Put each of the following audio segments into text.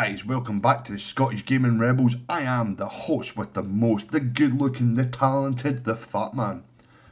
Guys, welcome back to the Scottish Gaming Rebels. I am the host with the most, the good looking, the talented, the Fatman.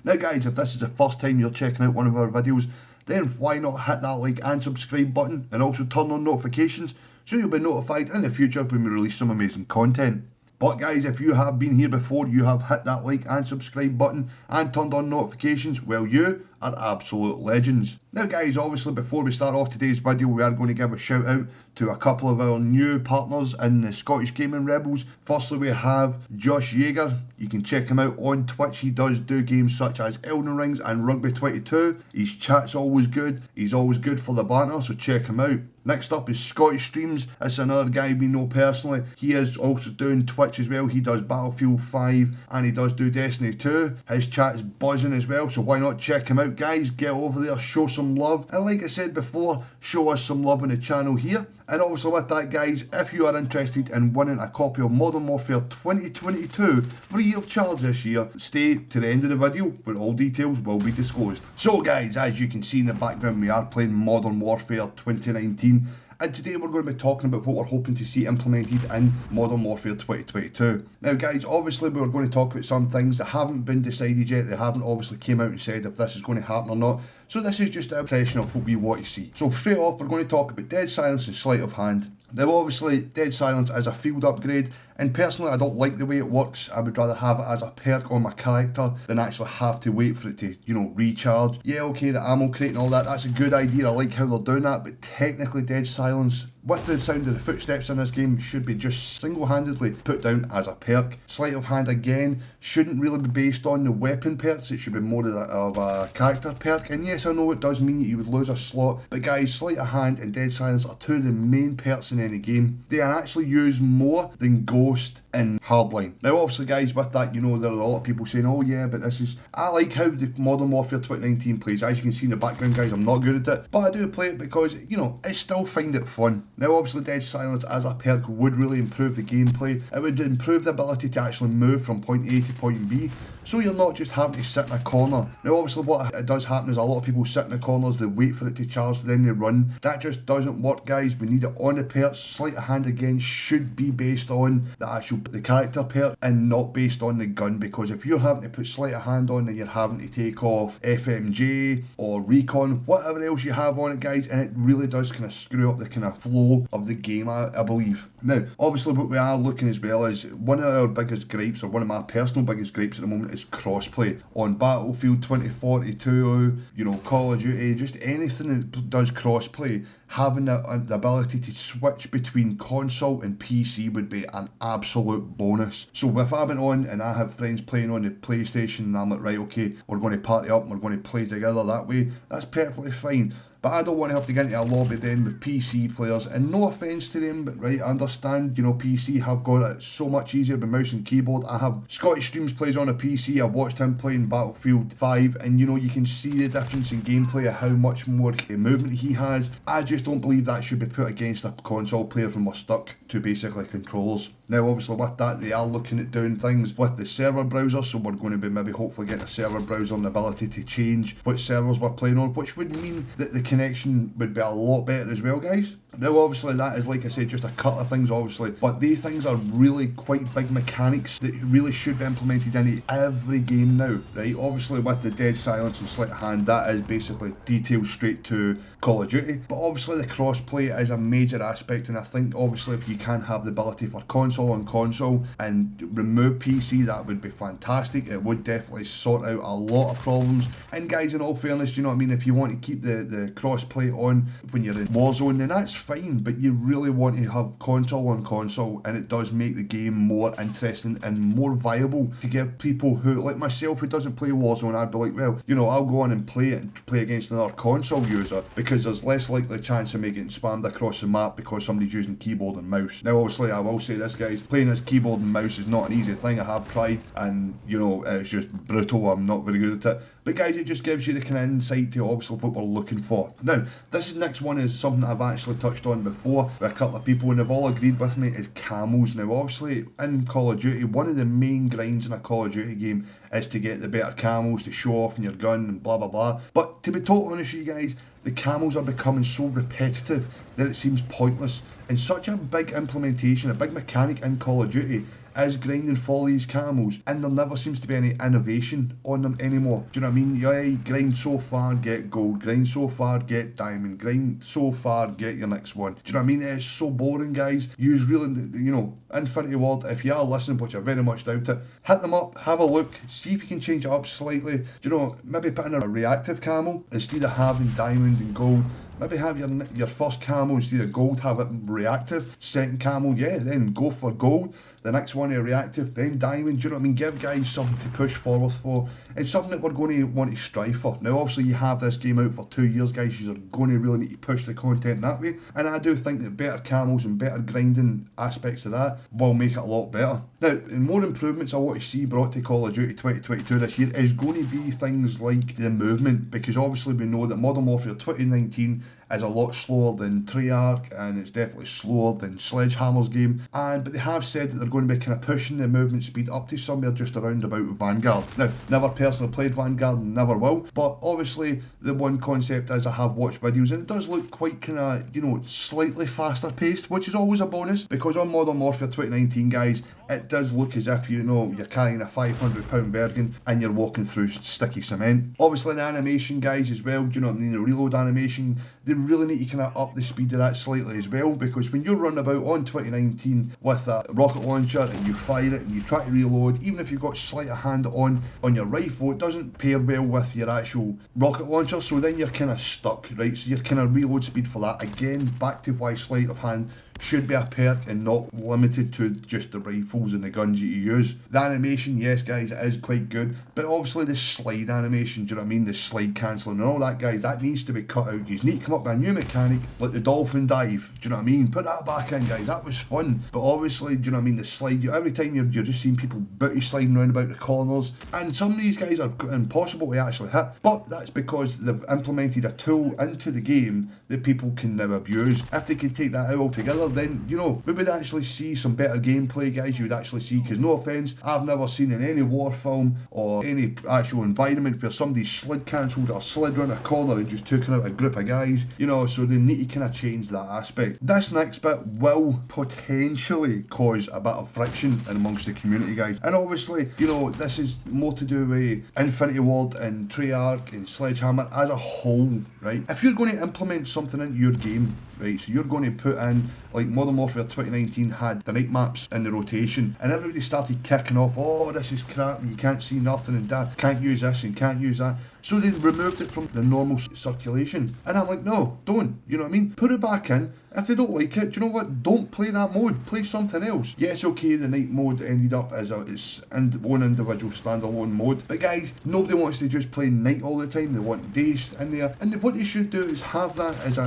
Now guys, if this is the first time you're checking out one of our videos, then why not hit that like and subscribe button and also turn on notifications so you'll be notified in the future when we release some amazing content. But guys, if you have been here before, you have hit that like and subscribe button and turned on notifications, well, you are absolute legends. Now guys, obviously before we start off today's video, we are going to give a shout out to a couple of our new partners in the Scottish Gaming Rebels. Firstly, we have Josh Yeager. You can check him out on Twitch. He does do games such as Elden Rings and Rugby 22. His chat's always good. He's always good for the banter, so check him out. Next up is Scottish Streams. It's another guy we know personally. He is also doing Twitch as well. He does Battlefield 5 and he does do Destiny 2. His chat is buzzing as well, so why not check him out, guys? Get over there, show some love. And like I said before, show us some love on the channel here. And obviously with that guys, if you are interested in winning a copy of Modern Warfare 2022 free of charge this year, stay to the end of the video where all details will be disclosed. So guys, as you can see in the background, we are playing Modern Warfare 2019. And today we're going to be talking about what we're hoping to see implemented in Modern Warfare 2022. Now guys, obviously we're going to talk about some things that haven't been decided yet. They haven't obviously came out and said if this is going to happen or not. So this is just an impression of what we want to see. So straight off, we're going to talk about Dead Silence and Sleight of Hand. Now obviously, Dead Silence is a field upgrade, and personally I don't like the way it works. I would rather have it as a perk on my character than actually have to wait for it to, recharge. Yeah, okay, the ammo crate and all that, that's a good idea. I like how they're doing that, but technically Dead Silence, with the sound of the footsteps in this game, should be just single-handedly put down as a perk. Sleight of Hand, again, shouldn't really be based on the weapon perks. It should be more of a character perk. And yes, I know it does mean that you would lose a slot, but guys, Sleight of Hand and Dead Silence are two of the main perks in any game. They are actually used more than Ghost in Hardline. Now obviously guys, with that, there are a lot of people saying, oh yeah, but I like how the Modern Warfare 2019 plays. As you can see in the background guys, I'm not good at it, but I do play it because, I still find it fun. Now obviously Dead Silence as a perk would really improve the gameplay. It would improve the ability to actually move from point A to point B, so you're not just having to sit in a corner. Now obviously what it does happen is a lot of people sit in the corners, they wait for it to charge, then they run. That just doesn't work guys. We need it on the perks. Sleight of Hand again should be based on the character perk and not based on the gun, because if you're having to put Sleight of Hand on, then you're having to take off FMJ or Recon, whatever else you have on it guys, and it really does kind of screw up the kind of flow of the game, I believe. Now obviously what we are looking as well is one of our biggest gripes, or one of my personal biggest gripes at the moment, is crossplay on Battlefield 2042, Call of Duty, just anything that does crossplay. Having the ability to switch between console and PC would be an absolute bonus. So if I've been on and I have friends playing on the PlayStation and I'm like, right, okay, we're going to party up and we're going to play together that way, that's perfectly fine. But I don't want to have to get into a lobby then with PC players, and no offence to them, but right, I understand, PC have got it so much easier with mouse and keyboard. I have Scottish Streams plays on a PC, I've watched him playing Battlefield 5, and you can see the difference in gameplay of how much more movement he has. I just don't believe that should be put against a console player when we're stuck to basically controllers. Now obviously with that, they are looking at doing things with the server browser, so we're going to be maybe hopefully getting a server browser and the ability to change which servers we're playing on, which would mean that the connection would be a lot better as well guys. Now obviously that is, like I said, just a couple of things obviously, but these things are really quite big mechanics that really should be implemented into every game now, right? Obviously with the Dead Silence and Sleight of Hand, that is basically detailed straight to Call of Duty, but obviously the crossplay is a major aspect, and I think obviously if you can have the ability for console on console and remove PC, that would be fantastic. It would definitely sort out a lot of problems. And guys, in all fairness, if you want to keep the crossplay on when you're in Warzone, then that's fine, but you really want to have console on console, and it does make the game more interesting and more viable to give people who, like myself, who doesn't play Warzone, I'd be like, well, I'll go on and play it and play against another console user, because there's less likely chance of me getting spammed across the map because somebody's using keyboard and mouse. Now obviously I will say this guys, playing this keyboard and mouse is not an easy thing. I have tried, and it's just brutal. I'm not very good at it. But guys, it just gives you the kind of insight to obviously what we're looking for. Now, this next one is something I've actually touched on before with a couple of people, and they've all agreed with me, is camos. Now, obviously, in Call of Duty, one of the main grinds in a Call of Duty game is to get the better camos to show off in your gun and blah, blah, blah. But to be totally honest with you guys, the camos are becoming so repetitive that it seems pointless. And such a big implementation, a big mechanic in Call of Duty is grinding for these camos, and there never seems to be any innovation on them anymore. Do you know what I mean? Yeah, grind so far, get gold, grind so far, get diamond, grind so far, get your next one. Do you know what I mean? It's so boring, guys. Use really, Infinity Ward, if you are listening, which I very much doubt it, hit them up, have a look, see if you can change it up slightly. Do you know, maybe put in a reactive camo instead of having diamond and gold. Maybe have your first camo instead of gold, have it reactive. Second camo, yeah, then go for gold. The next one is reactive, then diamond. Do you know what I mean? Give guys something to push forward for, and something that we're going to want to strive for. Now, obviously, you have this game out for 2 years, guys. You're going to really need to push the content that way. And I do think that better camos and better grinding aspects of that will make it a lot better. Now, more improvements I want to see brought to Call of Duty 2022 this year is going to be things like the movement, because obviously we know that Modern Warfare 2019 is a lot slower than Treyarch, and it's definitely slower than Sledgehammer's game. But they have said that they're going to be kind of pushing the movement speed up to somewhere just around about Vanguard. Now, never personally played Vanguard and never will, but obviously the one concept is I have watched videos, and it does look quite kind of, slightly faster paced, which is always a bonus, because on Modern Warfare 2019, guys, it does look as if, you're carrying a £500 Bergen and you're walking through sticky cement. Obviously the animation, guys, as well, do you know what I mean? The reload animation, they really need to kind of up the speed of that slightly as well, because when you're running about on 2019 with a rocket launcher and you fire it and you try to reload, even if you've got sleight of hand on your rifle, it doesn't pair well with your actual rocket launcher, so then you're kind of stuck, right? So your kind of reload speed for that, again, back to why sleight of hand should be a perk and not limited to just the rifles and the guns that you use. The animation, yes guys, it is quite good, but obviously the slide animation, do you know what I mean? The slide cancelling and all that, guys, that needs to be cut out. You need to come up with a new mechanic, like the dolphin dive, do you know what I mean? Put that back in, guys, that was fun. But obviously, do you know what I mean? The slide, every time you're just seeing people booty sliding around about the corners, and some of these guys are impossible to actually hit, but that's because they've implemented a tool into the game that people can now abuse. If they could take that out altogether, then, we would actually see some better gameplay, guys. You would actually see, because no offence, I've never seen in any war film or any actual environment where somebody slid cancelled or slid around a corner and just took out a group of guys, so they need to kind of change that aspect. This next bit will potentially cause a bit of friction in amongst the community, guys. And obviously, this is more to do with Infinity Ward and Treyarch and Sledgehammer as a whole, right? If you're going to implement something into your game, right, so you're going to put in, like Modern Warfare 2019 had the night maps in the rotation, and everybody started kicking off, oh, this is crap, and you can't see nothing, and that, can't use this, and can't use that. So they removed it from the normal circulation. And I'm like, no, don't, you know what I mean? Put it back in. If they don't like it, do you know what? Don't play that mode. Play something else. Yes, okay, the night mode ended up as its own individual standalone mode. But guys, nobody wants to just play night all the time. They want days in there. And what they should do is have that as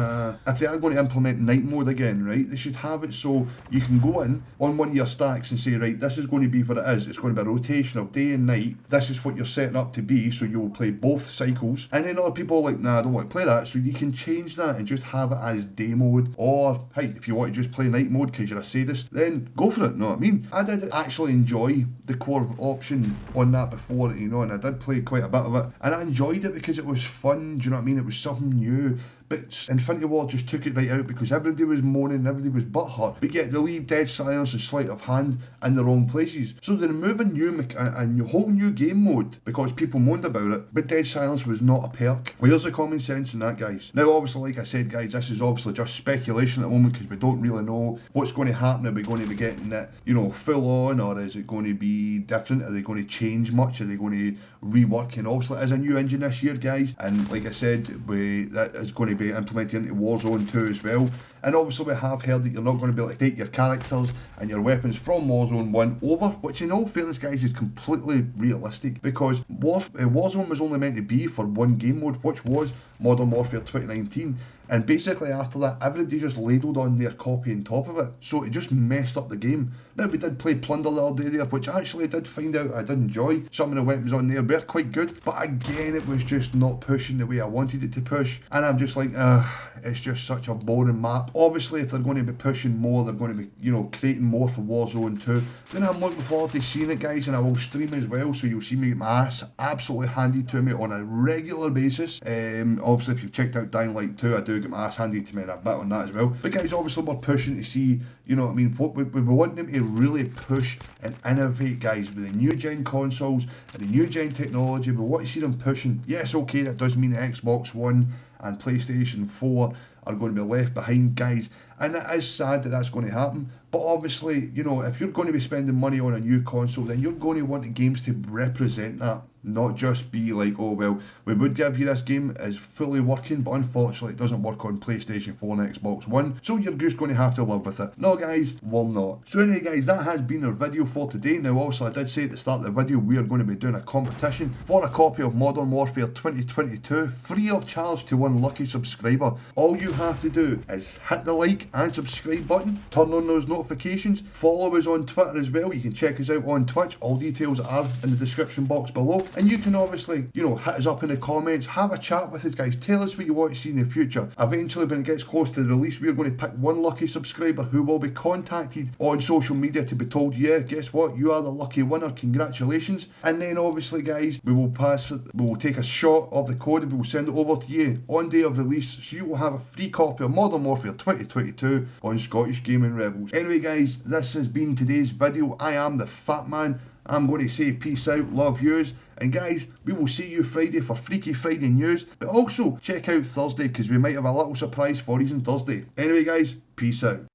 if they are going to implement night mode again, right? They should have it so you can go in on one of your stacks and say, right, this is going to be what it is. It's going to be a rotation of day and night. This is what you're setting up to be, so you'll play both cycles. And then other people are like, nah, I don't want to play that. So you can change that and just have it as day mode. Or, hey, if you want to just play night mode because you're a sadist, then go for it, know what I mean? I did actually enjoy the core option on that before, and I did play quite a bit of it. And I enjoyed it because it was fun, do you know what I mean? It was something new. But Infinity Ward just took it right out because everybody was moaning, everybody was butthurt, but yet they leave Dead Silence and Sleight of Hand in the wrong places. So they remove a whole new game mode because people moaned about it, but Dead Silence was not a perk. Where's the common sense in that, guys? Now, obviously, like I said, guys, this is obviously just speculation at the moment because we don't really know what's going to happen. Are we going to be getting it, full on, or is it going to be different? Are they going to change much? Are they going to rework? And obviously, it is a new engine this year, guys, and like I said, that is going to be implemented into Warzone 2 as well. And obviously we have heard that you're not going to be able to take your characters and your weapons from Warzone 1 over, which in all fairness, guys, is completely realistic because Warzone was only meant to be for one game mode, which was Modern Warfare 2019. And basically after that, everybody just ladled on their copy on top of it. So it just messed up the game. Now we did play Plunder the other day there, which actually I did find out I did enjoy. Some of the weapons on there were quite good. But again, it was just not pushing the way I wanted it to push. And I'm just like, it's just such a boring map. Obviously, if they're going to be pushing more, they're going to be, creating more for Warzone 2, then I'm looking forward to seeing it, guys, and I will stream as well, so you'll see me get my ass absolutely handed to me on a regular basis. Obviously, if you've checked out Dying Light 2, I do get my ass handed to me in a bit on that as well. But guys, obviously we're pushing to see, what we want them to really push and innovate, guys, with the new gen consoles and the new gen technology. We want to see them pushing. Yes, okay, that does mean Xbox One and PlayStation 4 are going to be left behind, guys, and it is sad that that's going to happen. But obviously, if you're going to be spending money on a new console, then you're going to want the games to represent that, not just be like, oh well, we would give you this game as fully working, but unfortunately it doesn't work on PlayStation 4 and Xbox One, so you're just going to have to live with it. No guys, we're not. So anyway guys, that has been our video for today. Now also I did say at the start of the video we are going to be doing a competition for a copy of Modern Warfare 2022, free of charge to one lucky subscriber. All you have to do is hit the like and subscribe button, turn on those notifications, follow us on Twitter as well. You can check us out on Twitch, all details are in the description box below. And you can obviously, hit us up in the comments, have a chat with us, guys. Tell us what you want to see in the future. Eventually, when it gets close to the release, we're going to pick one lucky subscriber who will be contacted on social media to be told, yeah, guess what? You are the lucky winner. Congratulations. And then obviously, guys, we will take a shot of the code and we will send it over to you on day of release. So you will have a free copy of Modern Warfare 2022 on Scottish Gaming Rebels. Anyway, guys, this has been today's video. I am the Fatman. I'm going to say peace out, love yous, and guys, we will see you Friday for Freaky Friday news, but also check out Thursday because we might have a little surprise for you on Thursday. Anyway guys, peace out.